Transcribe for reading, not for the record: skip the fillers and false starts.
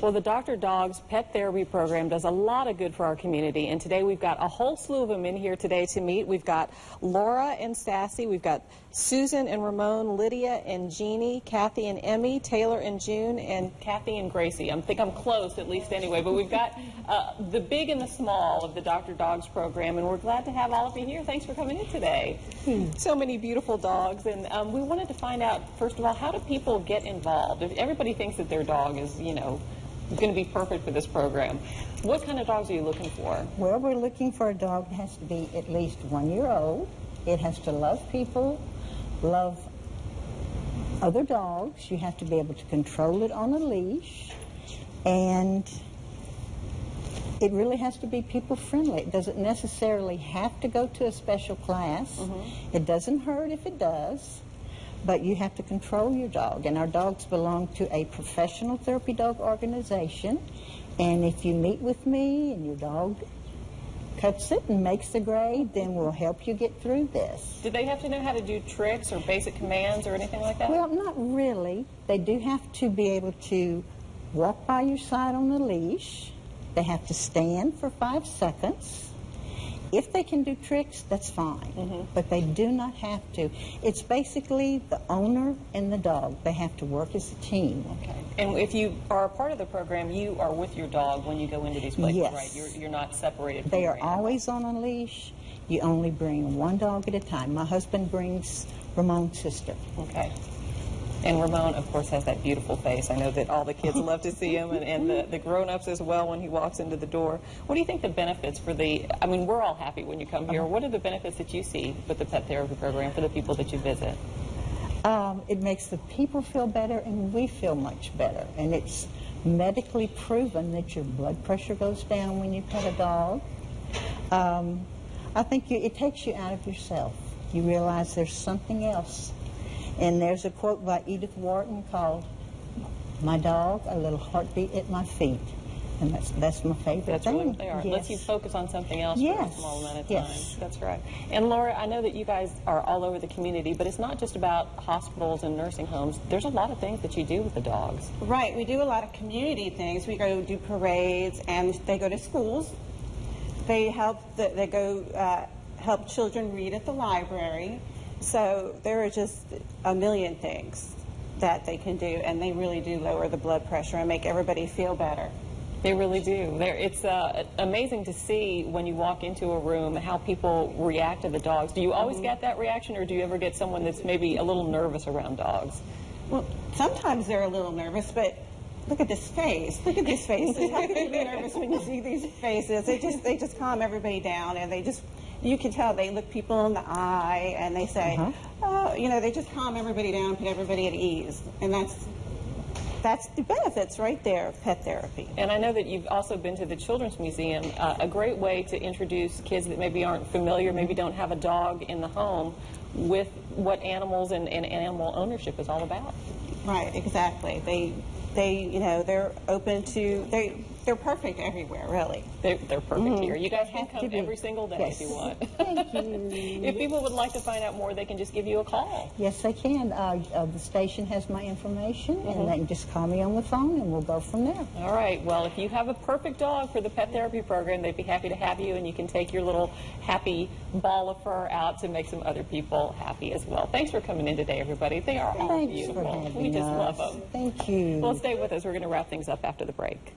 Well, the Dr. Dog's Pet Therapy Program does a lot of good for our community, and today we've got a whole slew of them in here today to meet. We've got Laura and Sassy, we've got Susan and Ramon, Lydia and Jeannie, Kathy and Emmy, Taylor and June, and Kathy and Gracie. I think I'm close, at least anyway, but we've got the big and the small of the Dr. Dog's program, and we're glad to have all of you here. Thanks for coming in today. So many beautiful dogs, and we wanted to find out, first of all, how do people get involved? If everybody thinks that their dog is, you know, going to be perfect for this program. What kind of dogs are you looking for? Well, we're looking for a dog that has to be at least 1 year old. It has to love people, love other dogs. You have to be able to control it on a leash. And it really has to be people friendly. It doesn't necessarily have to go to a special class. It doesn't hurt if it does. But you have to control your dog, and our dogs belong to a professional therapy dog organization. And if you meet with me and your dog cuts it and makes the grade, then we'll help you get through this. Do they have to know how to do tricks or basic commands or anything like that? Well, not really. They do have to be able to walk by your side on the leash. They have to stand for 5 seconds. If they can do tricks, that's fine, but they do not have to. It's basically the owner and the dog. They have to work as a team. Okay. And if you are a part of the program, you are with your dog when you go into these places, yes. right? You're not separated from They are your animal. always on a leash. You only bring one dog at a time. My husband brings Ramon's sister. Okay. And Ramon, of course, has that beautiful face. I know that all the kids love to see him, and the grown-ups as well when he walks into the door. What do you think the benefits for the, I mean, we're all happy when you come here. What are the benefits that you see with the pet therapy program for the people that you visit? It makes the people feel better, and we feel much better. And it's medically proven that your blood pressure goes down when you pet a dog. I think it takes you out of yourself. You realize there's something else. And there's a quote by Edith Wharton called, "My dog, a little heartbeat at my feet." And that's my favorite That's thing. really what they are. Yes. It lets you focus on something else for a small amount of time. Yes. That's right. And Laura, I know that you guys are all over the community, but it's not just about hospitals and nursing homes. There's a lot of things that you do with the dogs. Right. We do a lot of community things. We go do parades, and they go to schools. They help. They go help children read at the library. So there are just a million things that they can do, and they really do lower the blood pressure and make everybody feel better. They really do. It's amazing to see when you walk into a room how people react to the dogs. Do you always get that reaction, or do you ever get someone that's maybe a little nervous around dogs? Well, sometimes they're a little nervous, but look at this face. Look at these faces. How can you be nervous when you see these faces? They just calm everybody down, and you can tell they look people in the eye, and they say, oh, you know, they just calm everybody down, put everybody at ease. And that's the benefits right there of pet therapy. And I know that you've also been to the Children's Museum, a great way to introduce kids that maybe aren't familiar, maybe don't have a dog in the home, with what animals and animal ownership is all about. Right, exactly. You know, they're open to, they're perfect everywhere, really. They're perfect here. You guys can come every single day if you want. Thank you. If people would like to find out more, they can just give you a call. Yes, they can. The station has my information, and they can just call me on the phone, and we'll go from there. All right. Well, if you have a perfect dog for the pet therapy program, they'd be happy to have you, and you can take your little happy ball of fur out to make some other people happy as well. Thanks for coming in today, everybody. They are all Thanks beautiful. for having We just us. love them. Thank you. Well, stay with us. We're going to wrap things up after the break.